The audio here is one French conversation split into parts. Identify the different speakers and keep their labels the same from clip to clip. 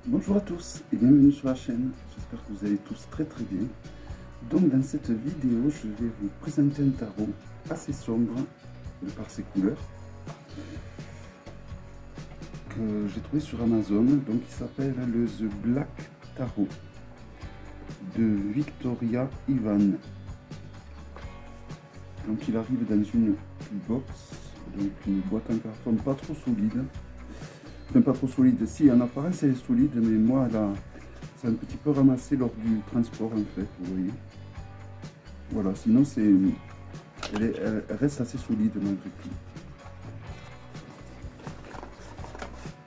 Speaker 1: Bonjour à tous et bienvenue sur la chaîne, j'espère que vous allez tous très bien. Donc dans cette vidéo, je vais vous présenter un tarot assez sombre de par ses couleurs que j'ai trouvé sur Amazon. Donc il s'appelle le The Black Tarot de Victoria Ivan. Donc il arrive dans une box, donc une boîte en carton pas trop solide. Pas trop solide, si en apparence elle est solide, mais moi là c'est un petit peu ramassé lors du transport en fait, vous voyez. Voilà, sinon elle reste assez solide malgré tout.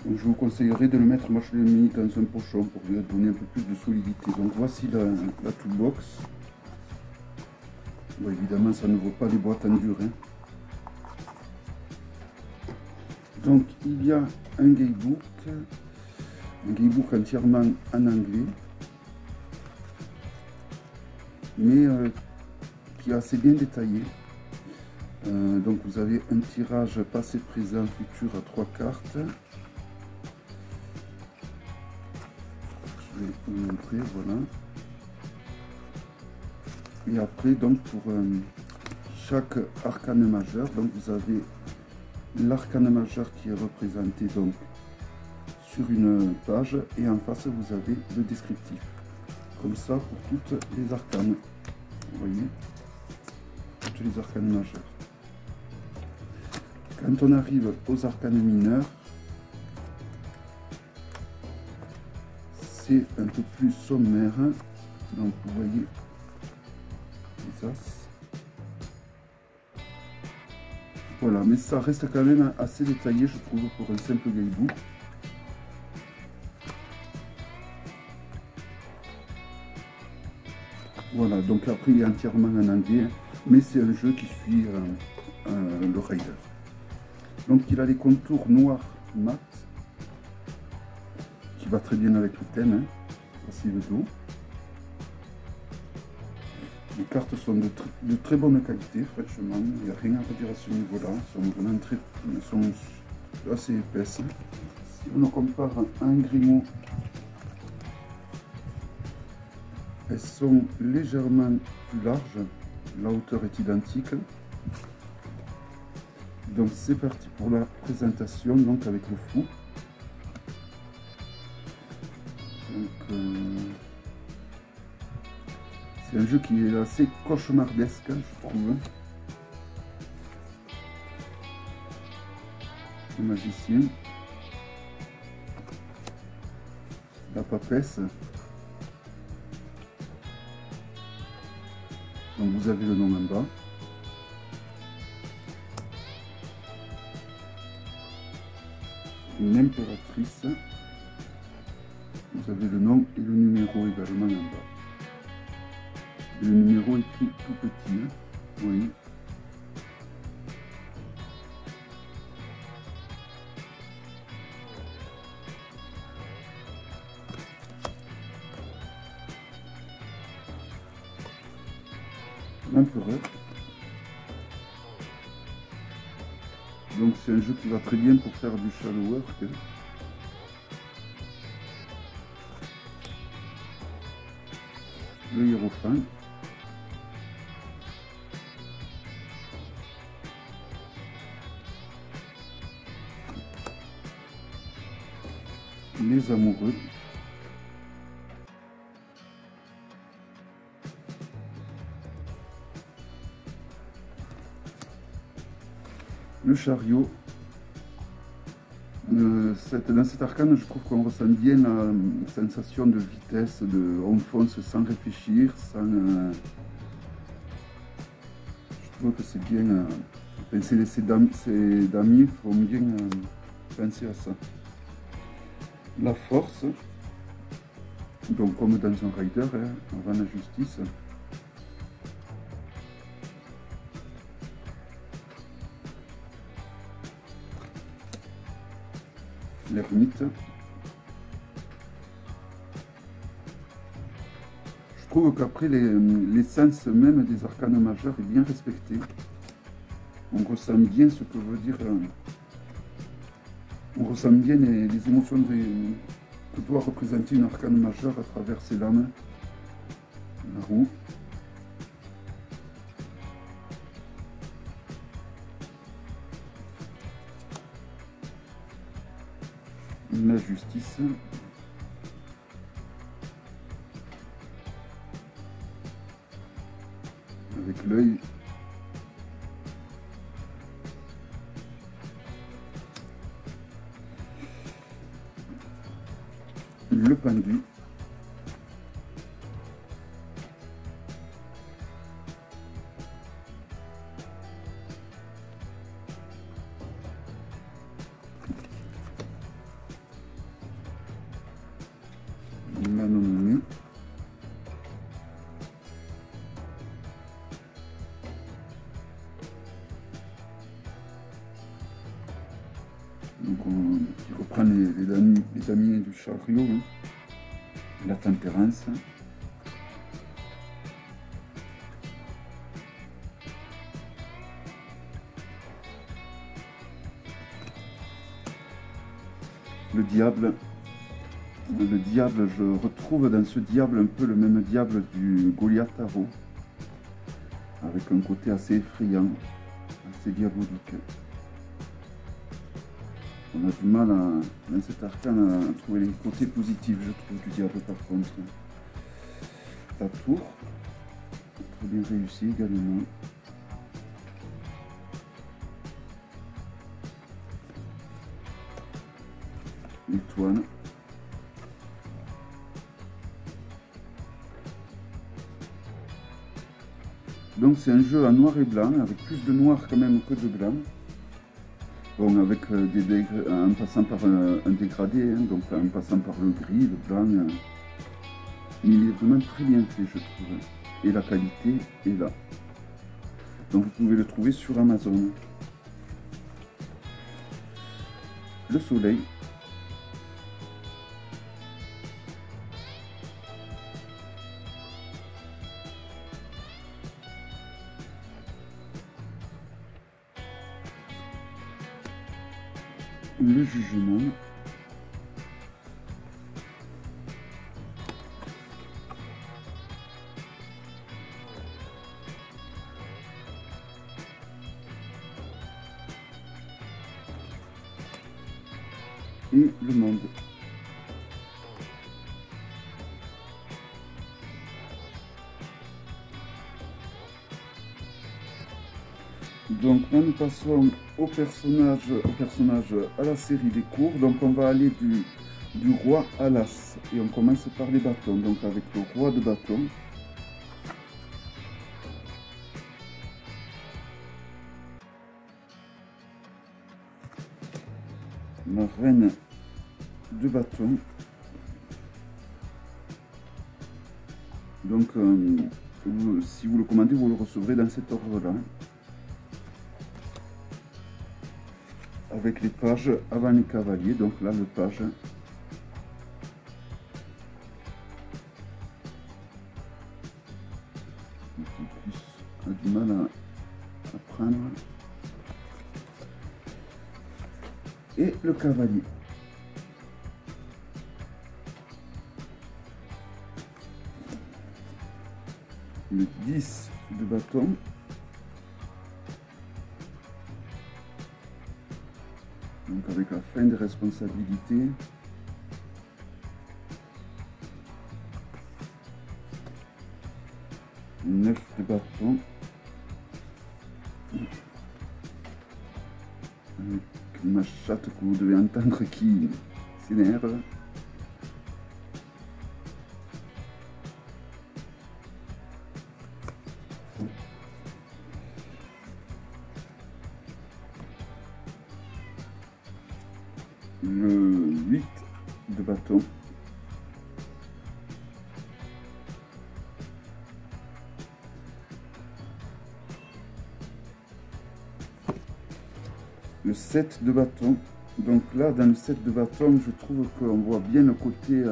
Speaker 1: Donc je vous conseillerais de le mettre, moi je l'ai mis dans un pochon pour lui donner un peu plus de solidité. Donc voici la toolbox. Bon, évidemment ça ne vaut pas les boîtes en dur, hein. Donc il y a un guidebook entièrement en anglais, mais qui est assez bien détaillé. Donc vous avez un tirage passé, présent, futur à 3 cartes. Je vais vous montrer, voilà. Et après, donc pour chaque arcane majeur, donc vous avez l'arcane majeur qui est représenté donc sur une page, et en face vous avez le descriptif, comme ça pour toutes les arcanes, vous voyez, toutes les arcanes majeures. Quand on arrive aux arcanes mineurs, c'est un peu plus sommaire, donc vous voyez les as. Voilà, mais ça reste quand même assez détaillé, je trouve, pour un simple guidebook. Voilà, donc après il est entièrement en anglais, mais c'est un jeu qui suit le Rider. Donc il a les contours noirs mat, qui va très bien avec le thème, hein. Voici le dos. Les cartes sont de très bonne qualité, franchement, il n'y a rien à redire à ce niveau-là, elles sont assez épaisses. Si on compare à un Grimaud, elles sont légèrement plus larges, la hauteur est identique. Donc c'est parti pour la présentation, donc avec le fou. Donc, c'est un jeu qui est assez cauchemardesque, je trouve. Le magicien, la papesse. Donc vous avez le nom en bas. Une impératrice. Vous avez le nom et le numéro également en bas. Le numéro écrit tout petit, hein. Oui. L'empereur. Donc c'est un jeu qui va très bien pour faire du shadow work. Le hiérophant. Les amoureux. Le chariot. Dans cet arcane, je trouve qu'on ressent bien la sensation de vitesse, on fonce sans réfléchir, sans... je trouve que c'est bien... ces damiers font bien penser à ça. La force, donc comme dans un rider, hein, avant la justice. L'ermite. Je trouve qu'après l'essence même des arcanes majeurs est bien respectée. On ressent bien ce que veut dire on ressent bien les émotions que doit représenter une arcane majeure à travers ses lames, la roue. La justice. Avec l'œil. Le pendu. L'anonomie. Donc qui reprend les damiers du chariot, hein. La tempérance. Le diable. Le diable, je retrouve dans ce diable un peu le même diable du Goliath Tarot, avec un côté assez effrayant, assez diabolique. On a du mal dans cet arcane à trouver les côtés positifs, je trouve, du diable par contre. La tour, très bien réussi également. L'étoile. Donc c'est un jeu en noir et blanc, avec plus de noir quand même que de blanc. Bon, avec en passant par un dégradé, hein, donc en passant par le gris, le blanc. Mais il est vraiment très bien fait, je trouve. Et la qualité est là. Donc vous pouvez le trouver sur Amazon. Le soleil. Le jugement. Et le monde. Donc là nous passons au personnage à la série des cours. Donc on va aller du roi à l'as. Et on commence par les bâtons. Donc avec le roi de bâton. La reine de bâton. Donc si vous le commandez, vous le recevrez dans cet ordre-là. Avec les pages avant les cavaliers, donc là le page. On a du mal à prendre. Et le cavalier. Le 10 de bâton. Donc avec la fin des responsabilités. Le 9 de bâton. Avec ma chatte que vous devez entendre qui s'énerve. Le 8 de bâton. Le 7 de bâton. Donc là, dans le 7 de bâton, je trouve qu'on voit bien le côté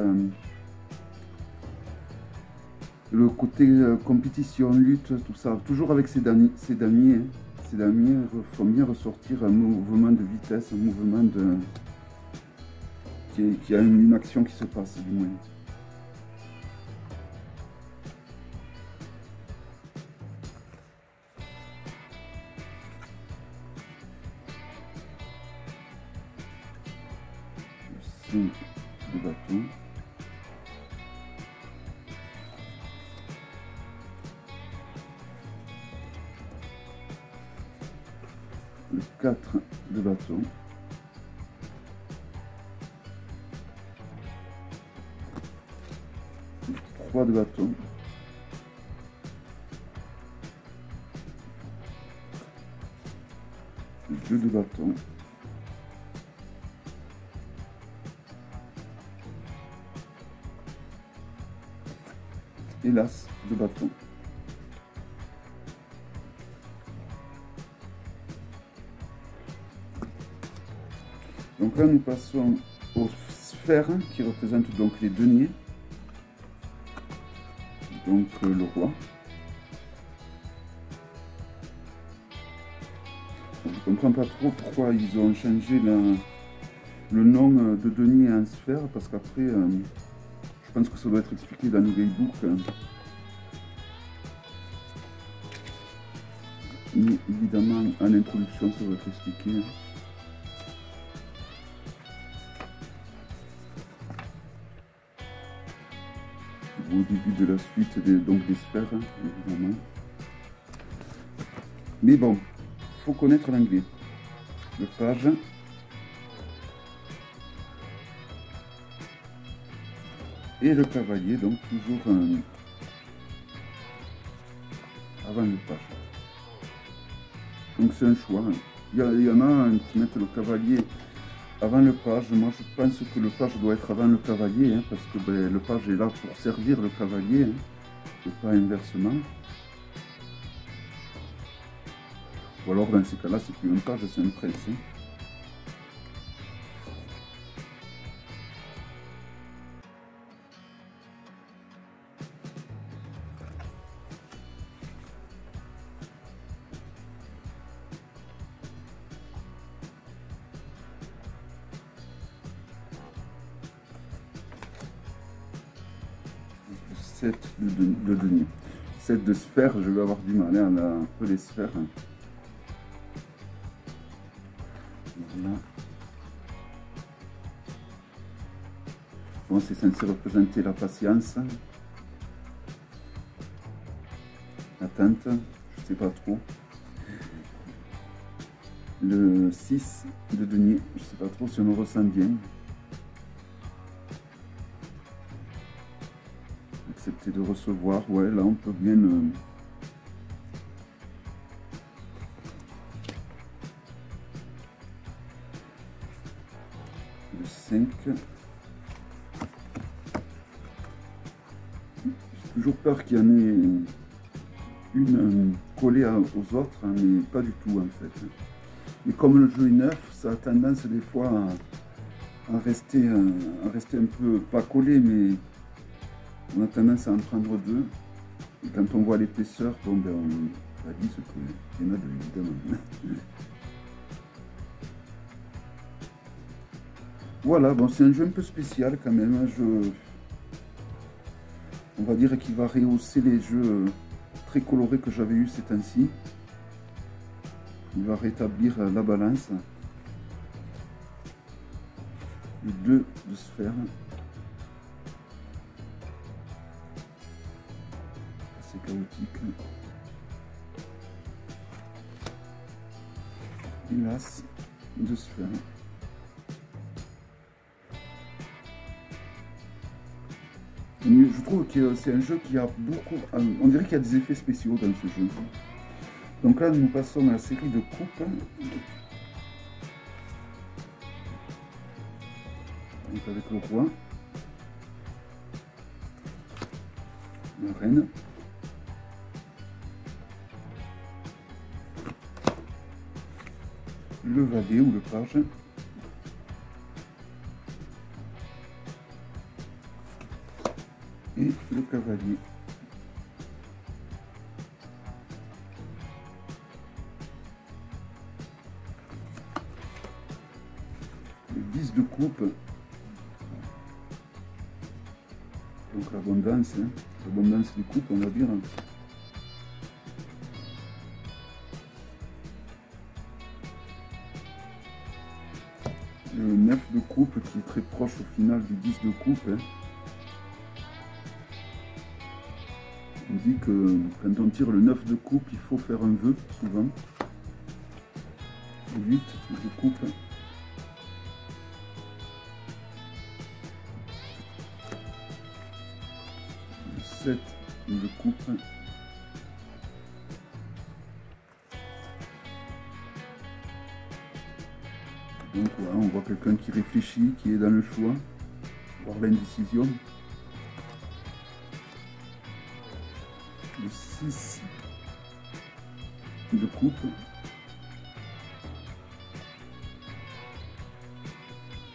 Speaker 1: compétition, lutte, tout ça. Toujours avec ces damiers. Ces damiers font bien ressortir un mouvement de vitesse, un mouvement qu'il y a une action qui se passe du moins. Le 5 de bâton. Le 4 de bâton. Le 3 de bâton. Le 2 de bâton. Et l'as de bâton. Donc là, nous passons aux sphères qui représentent donc les deniers. Donc le roi. Je ne comprends pas trop pourquoi ils ont changé le nom de denier en sphère, parce qu'après, je pense que ça doit être expliqué dans le guidebook. Mais évidemment, en introduction, ça doit être expliqué. Au début de la suite donc des sphères, évidemment. Mais bon, faut connaître l'anglais. Le page. Et le cavalier, donc toujours avant le page. Donc c'est un choix. Il y en a qui mettent le cavalier avant le page. Moi je pense que le page doit être avant le cavalier, hein, parce que le page est là pour servir le cavalier, hein, et pas inversement. Ou alors dans ces cas-là, c'est plus un page, c'est un prince. Hein. De denier. 7 de sphères, je vais avoir du mal à un peu les sphères. Voilà. Bon, c'est censé représenter la patience, l'attente, je sais pas trop. Le 6 de denier, je sais pas trop si on le ressent bien. Accepter de recevoir, ouais, là on peut bien le 5. J'ai toujours peur qu'il y en ait une collée aux autres, hein, mais pas du tout en fait. Mais comme le jeu est neuf, ça a tendance des fois à rester un peu, pas collé, mais on a tendance à en prendre deux. Et quand on voit l'épaisseur, bon, ben, on a dit ce qu'il y en a deux, évidemment. Voilà, bon, c'est un jeu un peu spécial quand même. Un jeu, on va dire qu'il va rehausser les jeux très colorés que j'avais eu ces temps-ci. Il va rétablir la balance. Le 2 de sphère. C'est chaotique. Et l'as de sphère. Je trouve que c'est un jeu qui a beaucoup... On dirait qu'il y a des effets spéciaux dans ce jeu. Donc là, nous passons à la série de coupes. Donc avec le roi. La reine. Le valet ou le page. Et le cavalier. Le 10 de coupe Donc l'abondance, hein, l'abondance des coupes, on va dire. Le 9 de coupe qui est très proche au final du 10 de coupe. Hein. On dit que quand on tire le 9 de coupe, il faut faire un vœu, souvent. Le 8 de coupe. Le 7 de coupe. Donc voilà, on voit quelqu'un qui réfléchit, qui est dans le choix, voire l'indécision. Le 6 de coupe.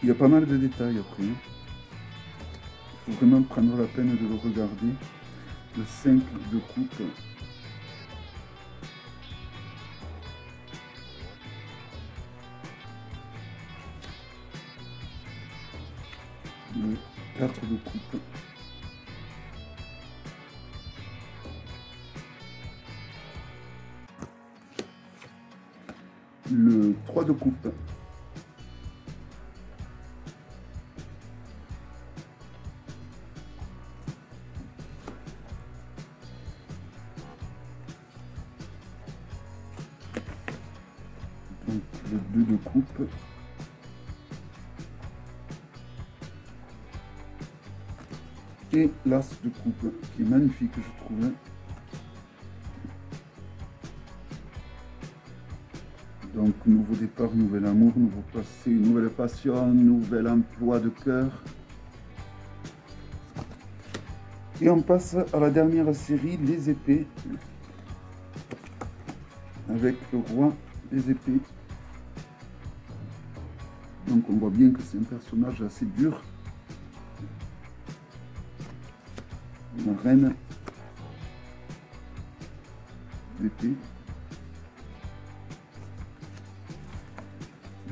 Speaker 1: Il y a pas mal de détails après. Il faut vraiment prendre la peine de le regarder. Le 5 de coupe. Le 4 de coupe. Le 3 de coupe. Donc le 2 de coupe. Et l'as de coupe qui est magnifique, je trouve. Donc nouveau départ, nouvel amour, nouveau passé, nouvelle passion, nouvel emploi de cœur. Et on passe à la dernière série, les épées. Avec le roi des épées. Donc on voit bien que c'est un personnage assez dur. La reine d'épée.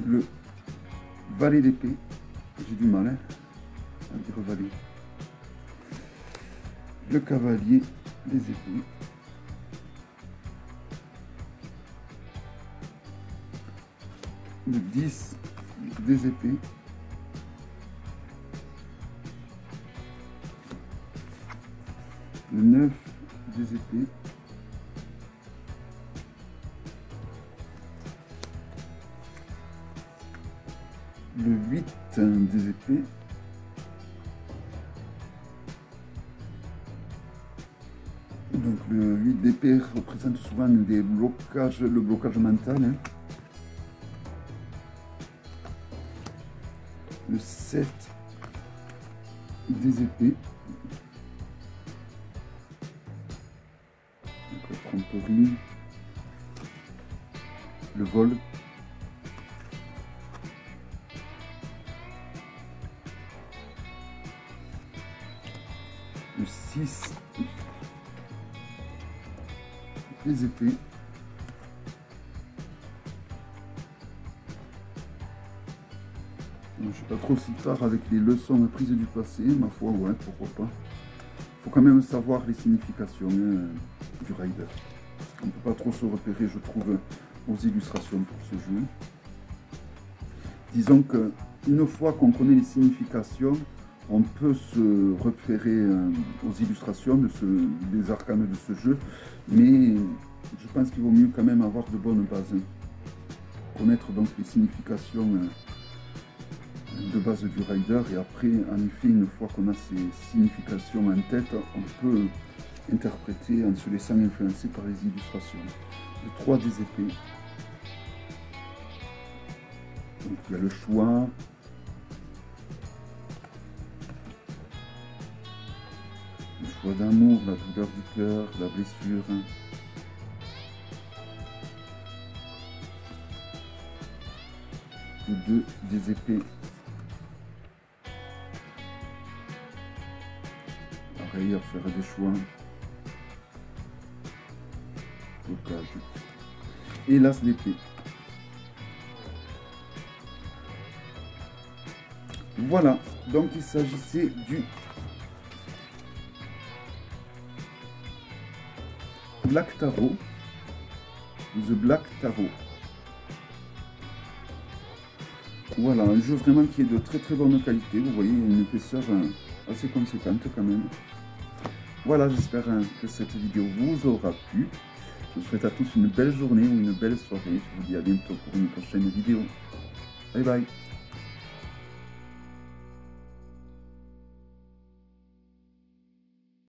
Speaker 1: Le valet d'épée. J'ai du mal à dire valet. Le cavalier des épées. Le 10 des épées. Le 9 des épées. Le 8 des épées. Donc le 8 d'épée représente souvent des blocages, le blocage mental. Hein. Le 7 des épées. Donc la tromperie. Le vol. Le 6 des épées. Je ne sais pas trop si tard avec les leçons prises du passé, ma foi, ouais, pourquoi pas. Il faut quand même savoir les significations du rider. On ne peut pas trop se repérer, je trouve, aux illustrations pour ce jeu. Disons qu'une fois qu'on connaît les significations, on peut se repérer aux illustrations des arcanes de ce jeu, mais je pense qu'il vaut mieux quand même avoir de bonnes bases. Connaître donc les significations de base du rider, et après, en effet, une fois qu'on a ces significations en tête, on peut interpréter en se laissant influencer par les illustrations. Le 3 des épées. Donc il y a le choix. Le choix d'amour, la douleur du cœur, la blessure. Le 2 des épées. Pareil, à faire des choix. Blocage. Et l'as d'épée. Voilà, donc il s'agissait du Black Tarot. The Black Tarot. Voilà, un jeu vraiment qui est de très très bonne qualité. Vous voyez, il y a une épaisseur assez conséquente quand même. Voilà, j'espère que cette vidéo vous aura plu. Je vous souhaite à tous une belle journée ou une belle soirée. Je vous dis à bientôt pour une prochaine vidéo. Bye bye.